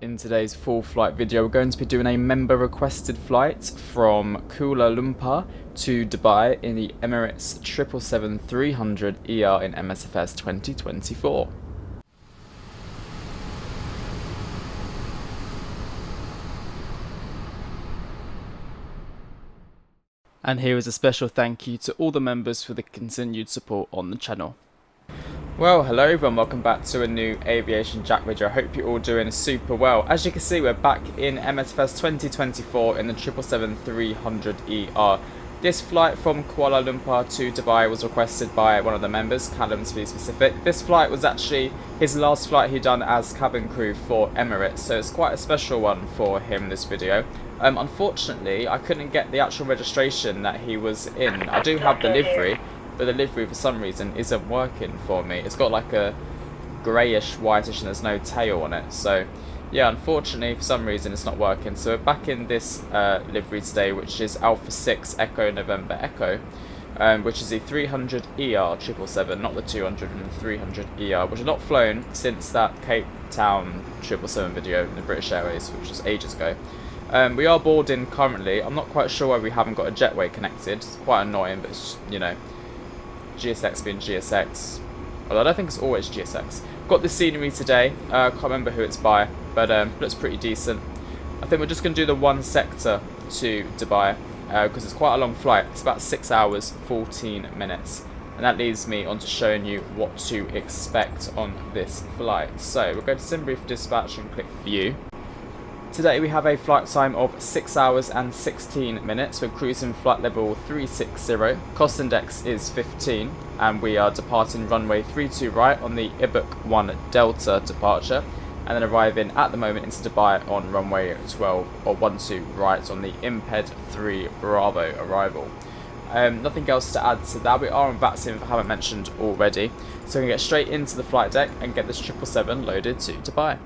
In today's full flight video, we're going to be doing a member requested flight from Kuala Lumpur to Dubai in the Emirates 777-300ER in MSFS 2024. And here is a special thank you to all the members for the continued support on the channel. Well, hello everyone, welcome back to a new AviationJack video. I hope you're all doing super well. As you can see, we're back in MSFS 2024 in the 777-300ER. This flight from Kuala Lumpur to Dubai was requested by one of the members, Callum to be specific. This flight was actually his last flight he'd done as cabin crew for Emirates, so it's quite a special one for him, this video. Unfortunately, I couldn't get the actual registration that he was in. I do have the livery, but the livery for some reason isn't working for me. It's got like a greyish whitish and there's no tail on it, so yeah, unfortunately for some reason it's not working. So we're back in this livery today, which is Alpha 6 Echo November Echo, which is the 300ER 777, not the 200 and 300ER, which are not flown since that Cape Town 777 video in the British Airways, which was ages ago. We are boarding currently. I'm not quite sure why we haven't got a jetway connected. It's quite annoying, but it's, you know, GSX being GSX. Although I don't think it's always GSX. Got the scenery today. Can't remember who it's by, but looks pretty decent. I think we're just going to do the one sector to Dubai because it's quite a long flight. It's about 6 hours, 14 minutes. And that leads me on to showing you what to expect on this flight. So we'll go to SimBrief Dispatch and click View. Today we have a flight time of 6 hours and 16 minutes. We're cruising flight level 360. Cost index is 15, and we are departing runway 32 right on the Ibuk 1 Delta departure, and then arriving at the moment into Dubai on runway 12 or 12 right on the Imped 3 Bravo arrival. Nothing else to add to that. We are on Vatsim if I haven't mentioned already. So we can get straight into the flight deck and get this 777 loaded to Dubai.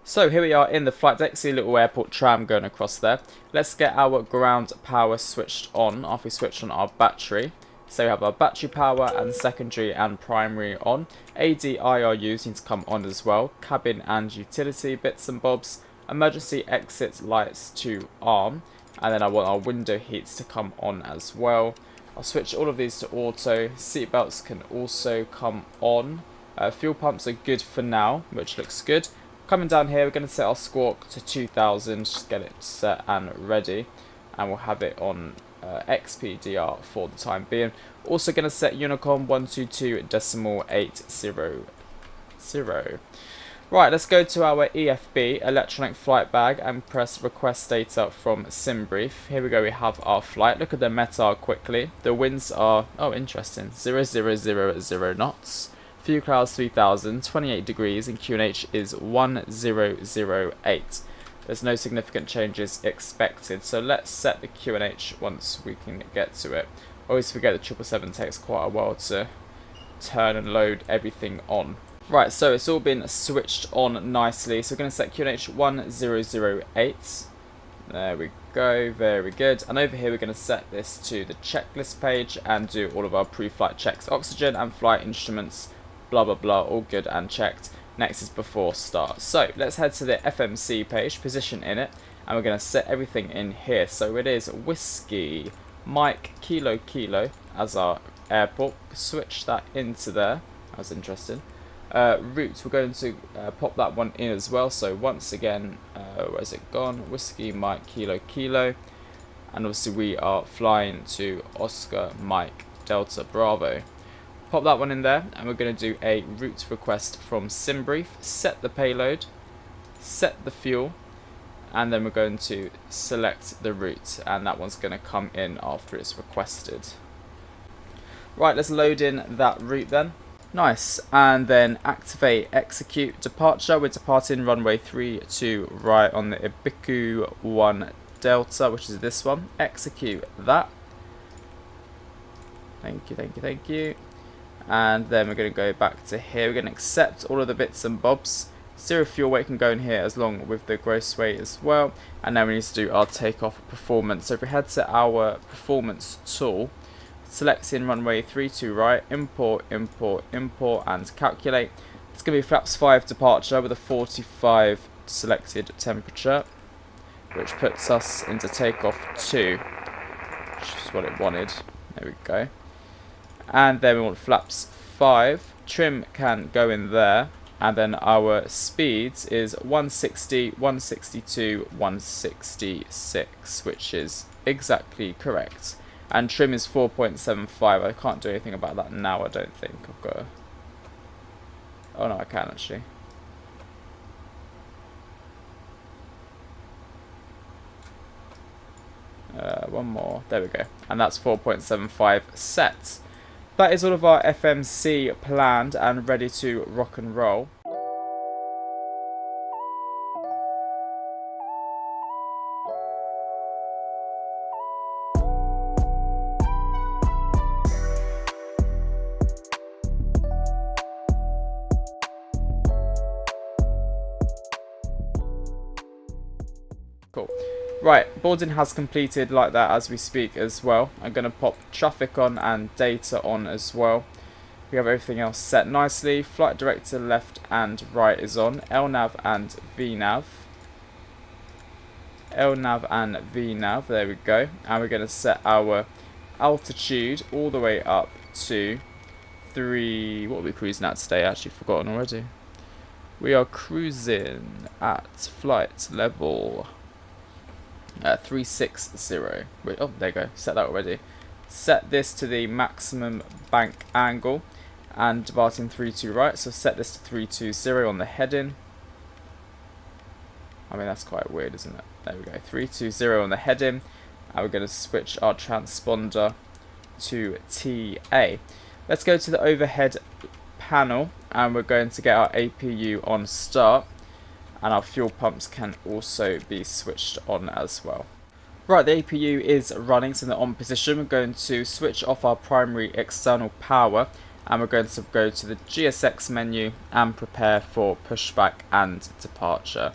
So here we are in the flight deck, see a little airport tram going across there. Let's get our ground power switched on after we switch on our battery. So we have our battery power and secondary and primary on. ADIRUs need to come on as well. Cabin and utility bits and bobs. Emergency exit lights to arm. And then I want our window heats to come on as well. I'll switch all of these to auto. Seatbelts can also come on. Fuel pumps are good for now, which looks good. Coming down here, we're going to set our squawk to 2000, just get it set and ready, and we'll have it on XPDR for the time being. Also going to set Unicom 122.800. Right, let's go to our EFB, Electronic Flight Bag, and press Request Data from SimBrief. Here we go, we have our flight. Look at the METAR quickly. The winds are, oh interesting, 0000 knots. Fuel clouds 3000, 28 degrees, and QNH is 1008. There's no significant changes expected, so let's set the QNH once we can get to it. Always forget the 777 takes quite a while to turn and load everything on. Right, so it's all been switched on nicely, so we're going to set QNH 1008. There we go, very good. And over here we're going to set this to the checklist page and do all of our pre-flight checks. Oxygen and flight instruments, blah blah blah, all good and checked. Next is before start. So let's head to the FMC page, position in it, and we're going to set everything in here. So it is Whiskey Mike Kilo Kilo as our airport. Switch that into there. That was interesting. Route, we're going to pop that one in as well. So once again, where's it gone? Whiskey Mike Kilo Kilo, and obviously we are flying to Oscar Mike Delta Bravo. Pop that one in there, and we're going to do a route request from SimBrief, set the payload, set the fuel, and then we're going to select the route, and that one's going to come in after it's requested. Right, let's load in that route then. Nice, and then activate execute departure. We're departing runway 32 right on the Ibuk 1 Delta, which is this one. Execute that. Thank you, thank you, thank you. And then we're going to go back to here. We're going to accept all of the bits and bobs. Zero fuel weight can go in here as long with the gross weight as well. And then we need to do our takeoff performance. So if we head to our performance tool, selecting runway 32 right, import, import, import, and calculate. It's going to be flaps 5 departure with a 45 selected temperature, which puts us into takeoff 2, which is what it wanted. There we go. And then we want flaps 5. Trim can go in there. And then our speeds is 160, 162, 166, which is exactly correct. And trim is 4.75. I can't do anything about that now, I don't think. I've got to... Oh no, I can actually. One more. There we go. And that's 4.75 set. That is all of our FMC planned and ready to rock and roll. Cool. Right, boarding has completed like that as we speak as well. I'm going to pop traffic on and data on as well. We have everything else set nicely. Flight director left and right is on. LNAV and VNAV. LNAV and VNAV, there we go. And we're going to set our altitude all the way up to 3... What are we cruising at today? I've actually forgotten already. We are cruising at flight level... 360. Oh, there you go. Set that already. Set this to the maximum bank angle and departing 32 right. So set this to 320 on the heading. I mean, that's quite weird, isn't it? There we go. 320 on the heading. And we're going to switch our transponder to TA. Let's go to the overhead panel and we're going to get our APU on start. And our fuel pumps can also be switched on as well. Right, the APU is running, so in the on position. We're going to switch off our primary external power and we're going to go to the GSX menu and prepare for pushback and departure.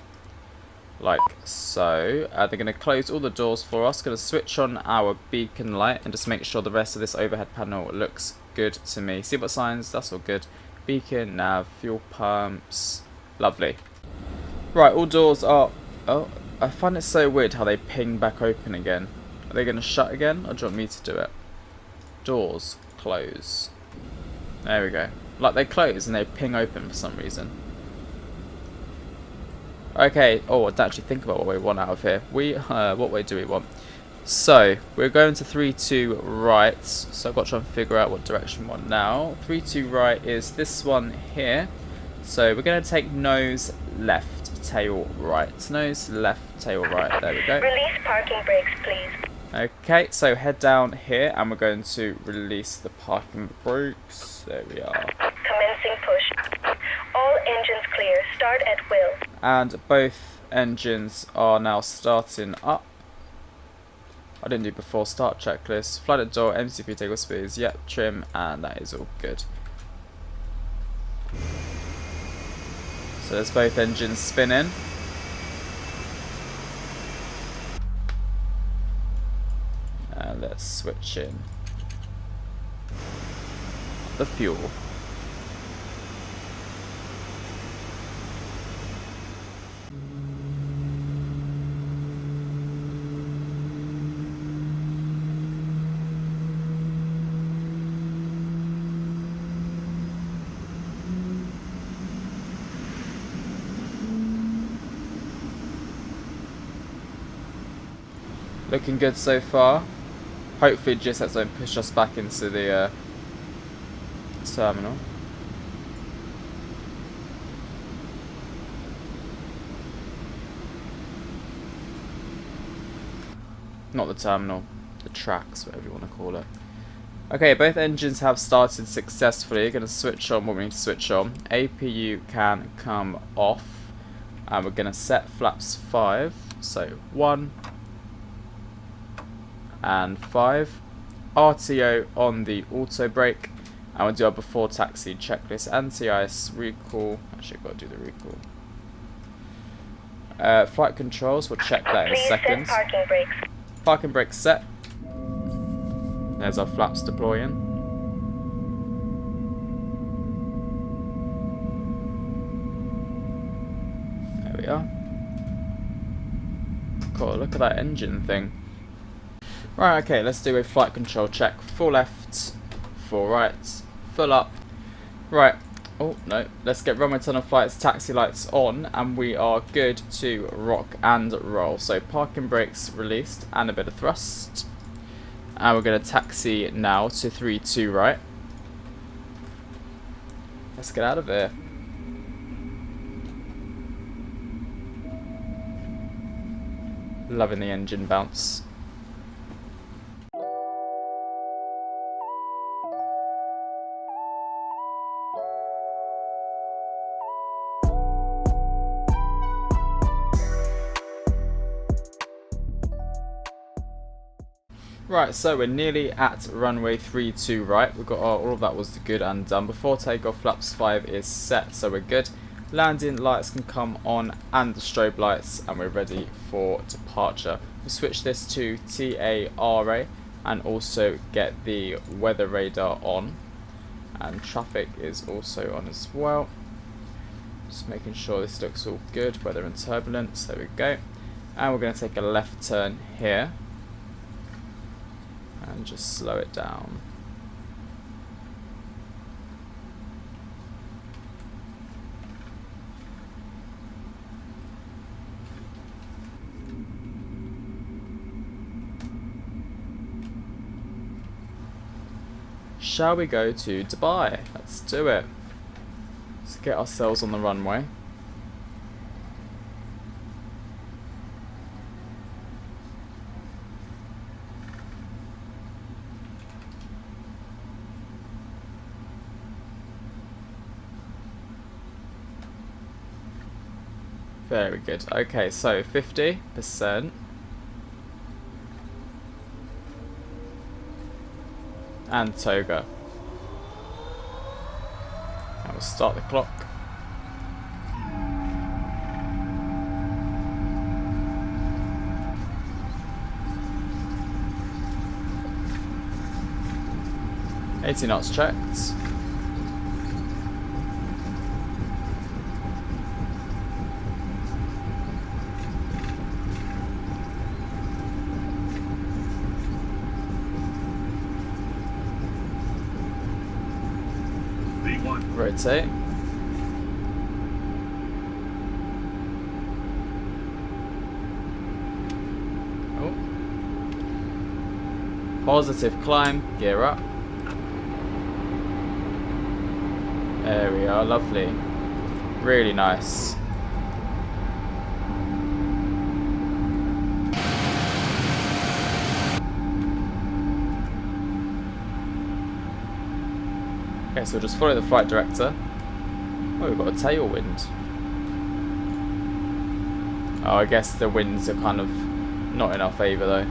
Like so. They're going to close all the doors for us. Going to switch on our beacon light and just make sure the rest of this overhead panel looks good to me. Seatbelt signs, that's all good. Beacon, nav, fuel pumps, lovely. Right, all doors are... Oh, I find it so weird how they ping back open again. Are they going to shut again, or do you want me to do it? Doors, close. There we go. Like they close and they ping open for some reason. Okay, oh, I didn't actually think about what we want out of here. What way do we want? So, we're going to 3-2 right. So I've got to try and figure out what direction we want now. 3-2 right is this one here. So we're going to take nose left. Tail right. Nose left, tail right. There we go. Release parking brakes, please. Okay, so head down here and we're going to release the parking brakes. There we are. Commencing push. All engines clear. Start at will. And both engines are now starting up. I didn't do before start checklist. Flight at door, MCP takeoff speeds, yep, trim, and that is all good. So there's both engines spinning. And let's switch in the fuel. Looking good so far. Hopefully GSX don't push us back into the terminal. Not the terminal, the tracks, whatever you want to call it. Okay, both engines have started successfully. Going to switch on what we need to switch on. APU can come off. And we're going to set flaps 5. So 1 and 5. RTO on the auto brake. And we'll do our before taxi checklist. Anti-ice recall. Actually, I've got to do the recall. Flight controls, we'll check that in a second. Parking brakes. Parking brakes set. There's our flaps deploying. There we are. Cool, look at that engine thing. Right, okay, let's do a flight control check. Full left, full right, full up. Right, oh no, let's get runway tunnel flights, taxi lights on, and we are good to rock and roll. So parking brakes released and a bit of thrust. And we're going to taxi now to 3-2 right. Let's get out of here. Loving the engine bounce. Right, so we're nearly at runway 32 right. We've got all of that was good and done. Before takeoff, flaps 5 is set, so we're good. Landing lights can come on and the strobe lights, and we're ready for departure. We switch this to TARA and also get the weather radar on, and traffic is also on as well. Just making sure this looks all good. Weather and turbulence, there we go. And we're going to take a left turn here and just slow it down. Shall we go to Dubai? Let's do it. Let's get ourselves on the runway. Very good. Okay, so 50%. And toga. And we'll start the clock. $80 knots checked. Rotate. Oh. Positive climb, gear up. There we are, lovely. Really nice. Okay, so we'll just follow the flight director. Oh, we've got a tailwind. Oh, I guess the winds are kind of not in our favour though.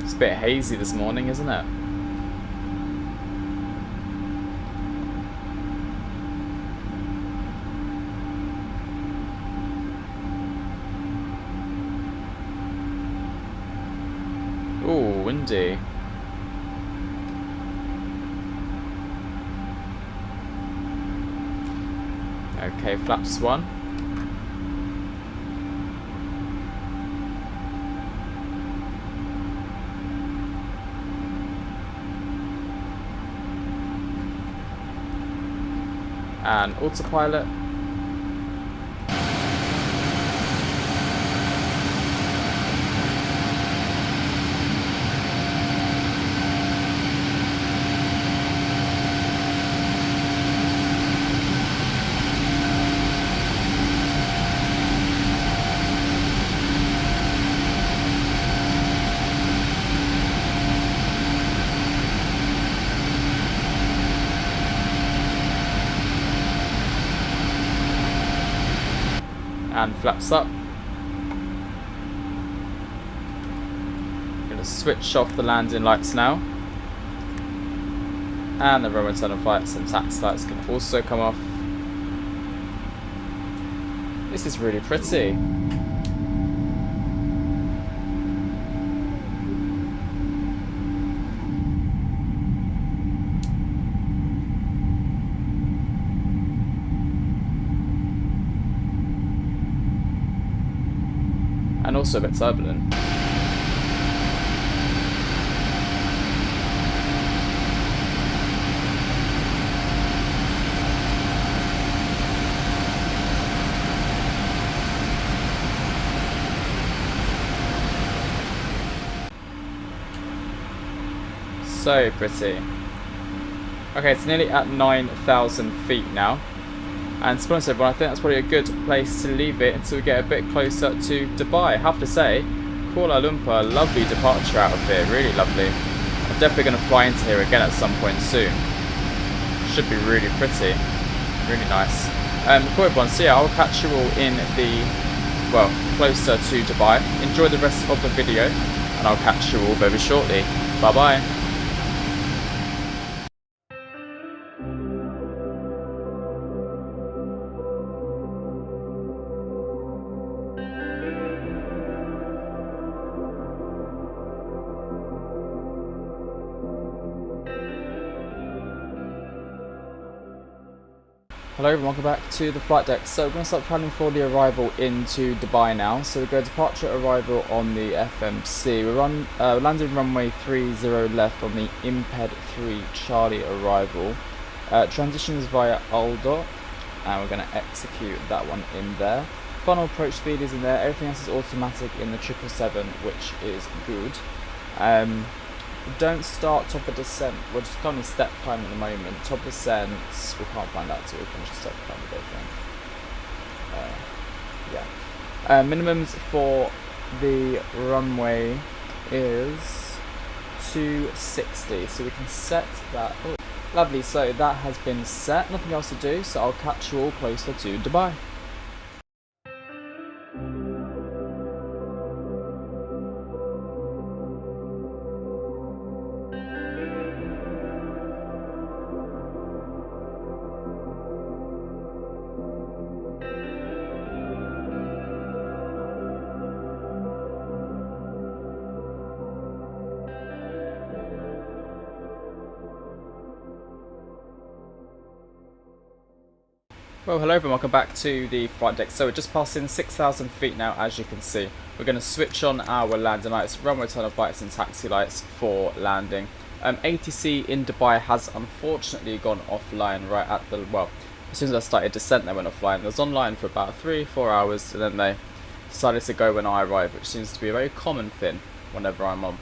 It's a bit hazy this morning, isn't it? Ooh, windy. Okay, flaps 1. And autopilot. And flaps up. Gonna switch off the landing lights now. And the runway tunnel lights and taxi lights can also come off. This is really pretty. and also a bit turbulent. So pretty. Okay, it's nearly at 9,000 feet now. And to be honest everyone, I think that's probably a good place to leave it until we get a bit closer to Dubai. I have to say, Kuala Lumpur, lovely departure out of here, really lovely. I'm definitely going to fly into here again at some point soon. Should be really pretty, really nice. Cool everyone, so yeah, I'll catch you all in the, well, closer to Dubai. Enjoy the rest of the video, and I'll catch you all very shortly. Bye bye. Hello everyone, welcome back to the flight deck. So we're going to start planning for the arrival into Dubai now. So we go departure arrival on the FMC. We're landing runway 30 left on the Imped 3 Charlie arrival. Transitions via Aldot, and we're going to execute that one in there. Final approach speed is in there. Everything else is automatic in the 777, which is good. Don't start top of descent. We're just currently step climb at the moment. Top descent, we can't find out till we finish the step climb a bit then. Yeah. Minimums for the runway is 260, so we can set that. Oh, lovely, so that has been set. Nothing else to do, so I'll catch you all closer to Dubai. Well, hello everyone, welcome back to the flight deck. So we're just passing 6,000 feet now, as you can see. We're going to switch on our landing lights, runway tunnel lights and taxi lights for landing. ATC in Dubai has unfortunately gone offline right at the, well, as soon as I started descent they went offline. It was online for about 3-4 hours and then they decided to go when I arrived, which seems to be a very common thing whenever I'm on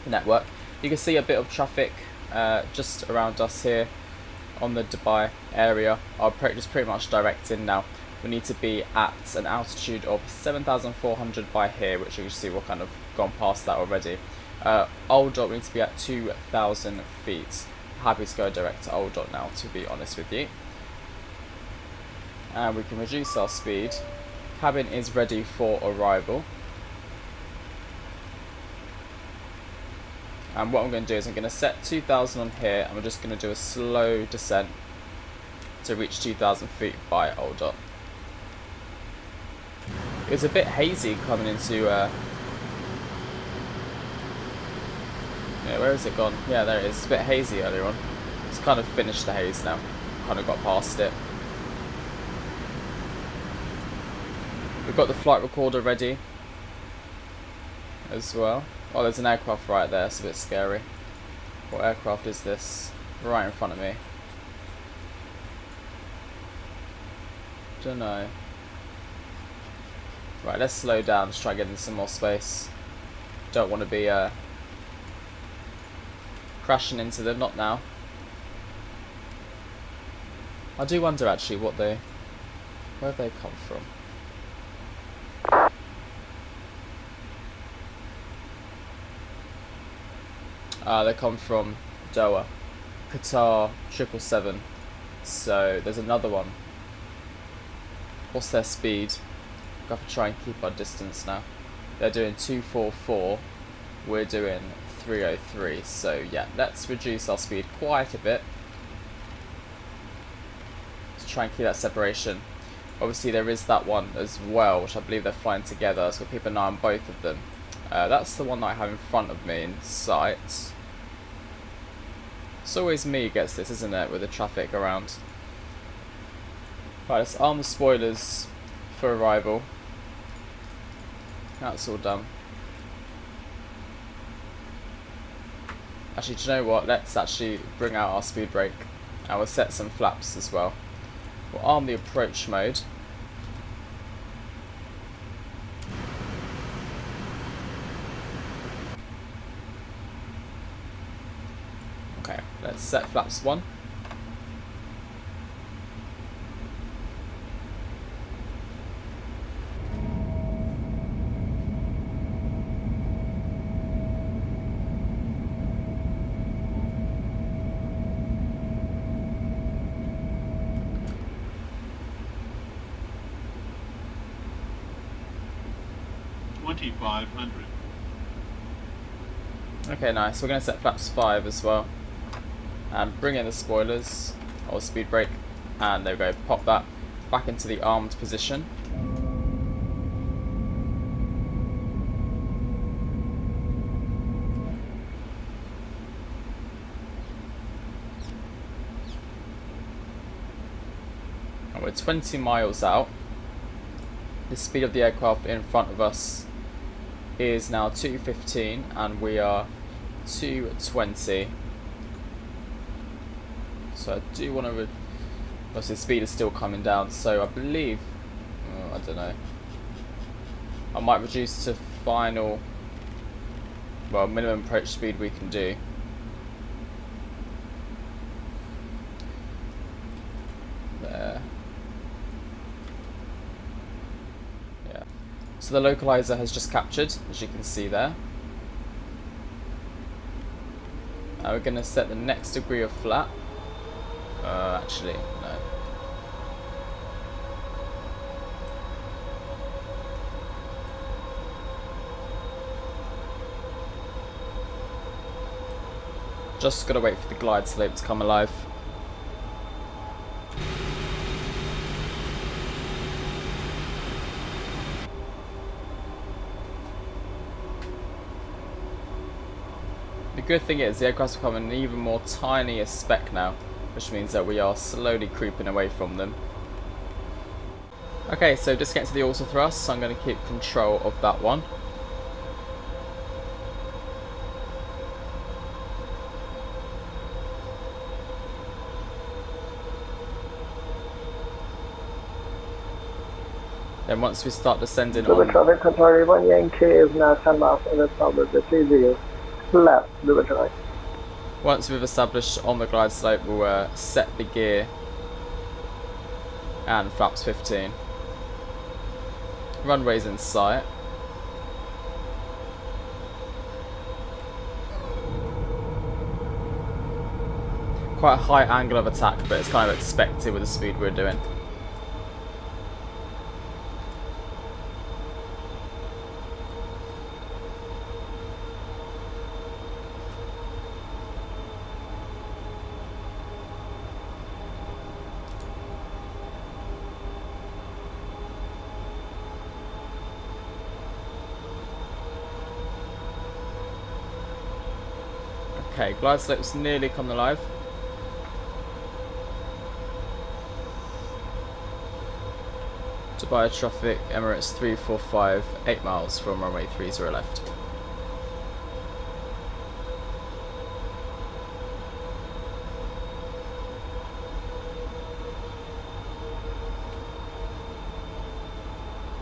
the network. You can see a bit of traffic just around us here on the Dubai area. Our approach is pretty much direct in now. We need to be at an altitude of 7,400 by here, which you can see we're kind of gone past that already. Old Dot, we need to be at 2,000 feet. Happy to go direct to Old Dot now, to be honest with you. And we can reduce our speed. Cabin is ready for arrival. And what I'm going to do is I'm going to set 2,000 on here, and we're just going to do a slow descent to reach 2,000 feet by Old Dot. It was a bit hazy coming into yeah, where has it gone? Yeah, there it is. It's a bit hazy earlier on. It's kind of finished the haze now. Kind of got past it. We've got the flight recorder ready as well. Oh, there's an aircraft right there. It's a bit scary. What aircraft is this? Right in front of me. Don't know. Right, let's slow down. Let's try getting some more space. Don't want to be crashing into them. Not now. I do wonder actually where they come from. They come from Doha, Qatar 777. So there's another one. What's their speed? We've got to try and keep our distance now. They're doing 244. We're doing 303. So yeah, let's reduce our speed quite a bit to try and keep that separation. Obviously there is that one as well, which I believe they're flying together, so we'll keep an eye on both of them. That's the one that I have in front of me in sight. It's always me who gets this, isn't it, with the traffic around. Right, let's arm the spoilers for arrival. That's all done. Actually, do you know what? Let's actually bring out our speed brake. And we'll set some flaps as well. We'll arm the approach mode. Okay, let's set flaps 1. Okay, nice. We're going to set flaps 5 as well. And bring in the spoilers, or speed brake. And there we go, pop that back into the armed position. And we're 20 miles out. The speed of the aircraft in front of us is now 215 and we are 220. So I do want to, obviously the speed is still coming down, so I believe, I don't know, I might reduce to final, well, minimum approach speed we can do. There. Yeah. So the localizer has just captured, as you can see there. Now we're going to set the next degree of flap. Actually, no. Just gotta wait for the glide slope to come alive. The good thing is the aircraft's becoming an even more tinier spec now, which means that we are slowly creeping away from them. Okay, so just getting to the auto thrust, so I'm going to keep control of that one. Then once we start descending on... traffic control 1 Yankee is now 10 miles in the top of the 30 left, River. Once we've established on the glide slope, we'll set the gear and flaps 15. Runway's in sight. Quite a high angle of attack, but it's kind of expected with the speed we're doing. Okay, glide slope's nearly come alive. Dubai traffic, Emirates 345, 8 miles from runway 30 left.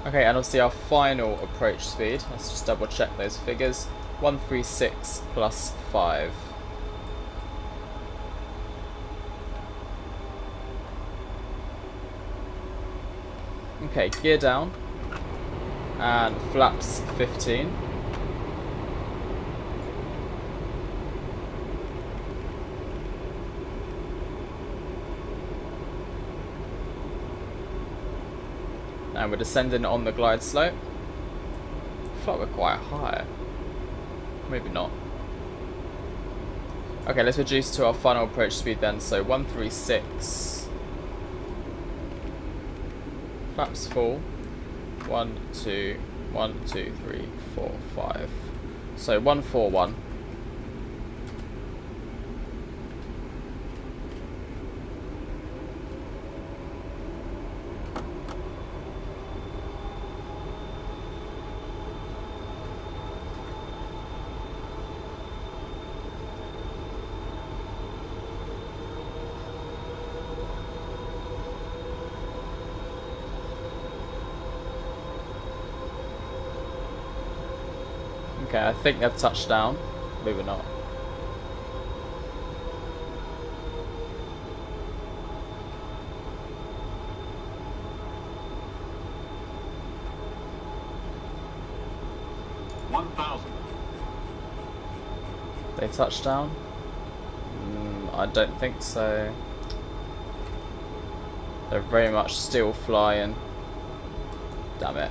Okay, and obviously our final approach speed, let's just double check those figures, 136 plus 5. Okay, gear down and flaps 15. And we're descending on the glide slope. I feel like we're quite high. Maybe not. Okay, let's reduce to our final approach speed then. So 136. Flaps full. 1, 2, 1, 2, 3, 4, 5. So 141. Okay, I think they've touched down. Maybe not. They touched down? I don't think so. They're very much still flying. Damn it.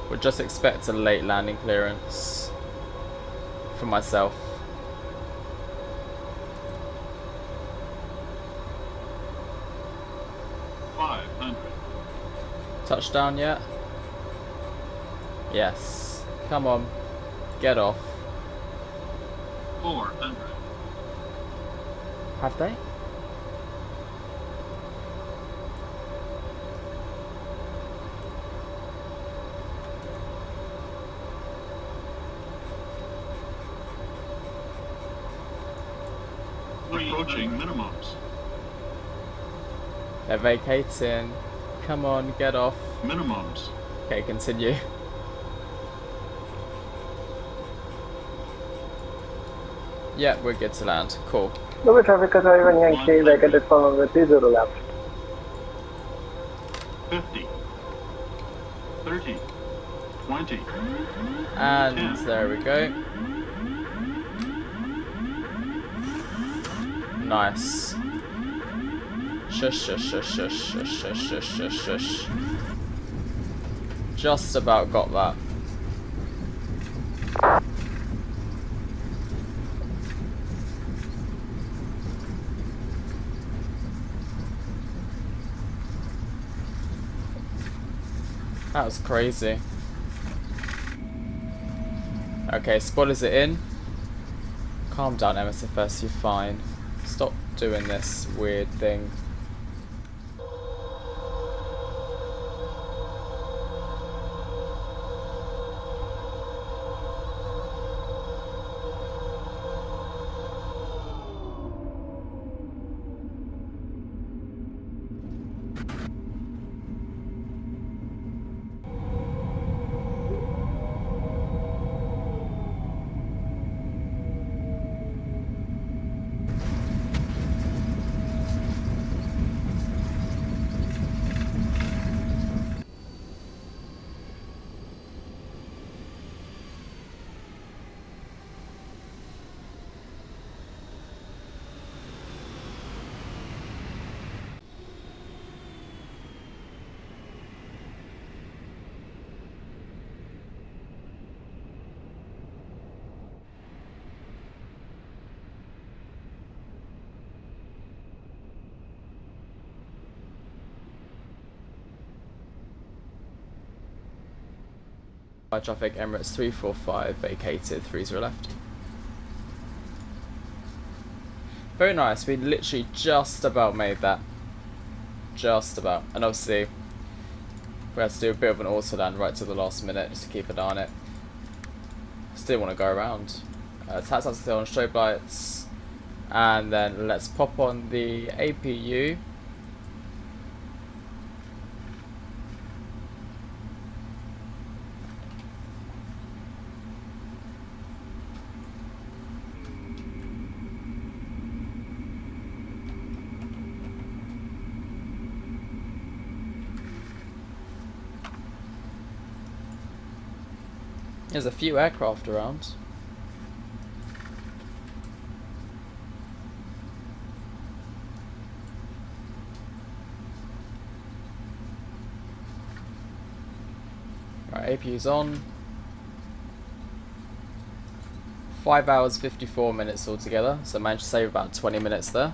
Would just expect a late landing clearance for myself. Touchdown yet? Yes. Come on. Get off. 400. Have they? Approaching minimums. They're vacating. Come on, get off. Minimums. Okay, continue. Yeah, we're good to land. Cool. Global traffic has arrived Yankee vacated for runway 30 left. 50. 30. 20. And 10. there we go. Nice. Shush, shush, shush, shush, shush, shush, shush, shush, shush. Just about got that. That was crazy. Okay, spoilers it in. Calm down, MSFS, you're fine. Stop doing this weird thing. Traffic Emirates 345 vacated, 30 left. Very nice, we literally just about made that. Just about. And obviously we had to do a bit of an auto land right to the last minute just to keep an eye on it. Still want to go around. Tax out still on strobe lights. And then let's pop on the APU. There's a few aircraft around. Right, APU's on. 5 hours 54 minutes altogether, so I managed to save about 20 minutes there.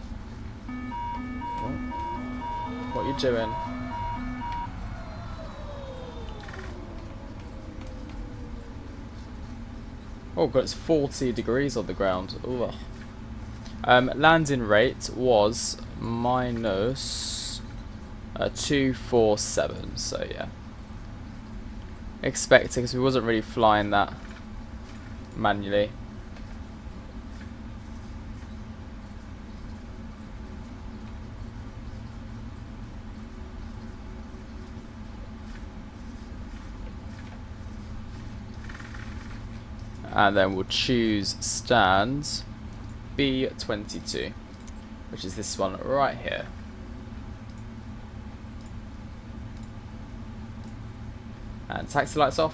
What are you doing? Oh god, it's 40 degrees on the ground. Ugh. Landing rate was minus 247, so yeah. expecting, because we wasn't really flying that manually. And then we'll choose stand B22, which is this one right here. And taxi lights off.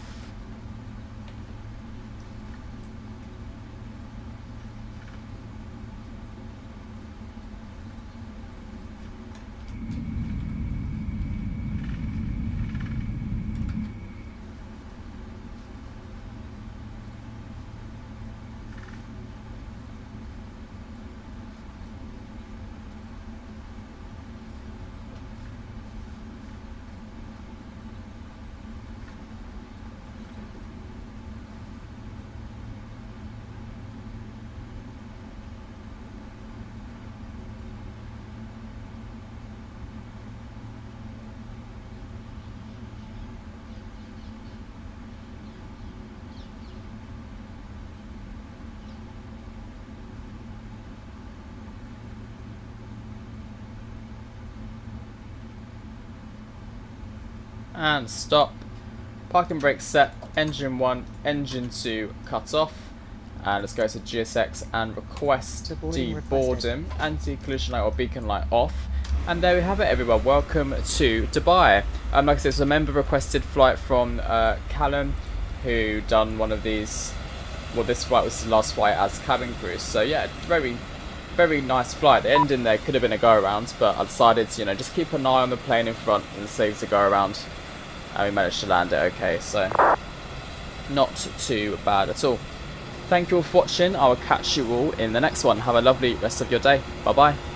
And stop. Parking brake set. Engine 1, engine 2 cut off. And let's go to GSX and request deboarding. Anti-collision light or beacon light off. And there we have it, everyone. Welcome to Dubai. Like I said, it's a member requested flight from Callum, who done one of these. Well, this flight was his last flight as cabin crew. So yeah, very nice flight. The ending there could have been a go around, but I decided to, just keep an eye on the plane in front and save the go around. And we managed to land it okay, so not too bad at all. Thank you all for watching. I will catch you all in the next one. Have a lovely rest of your day. Bye bye.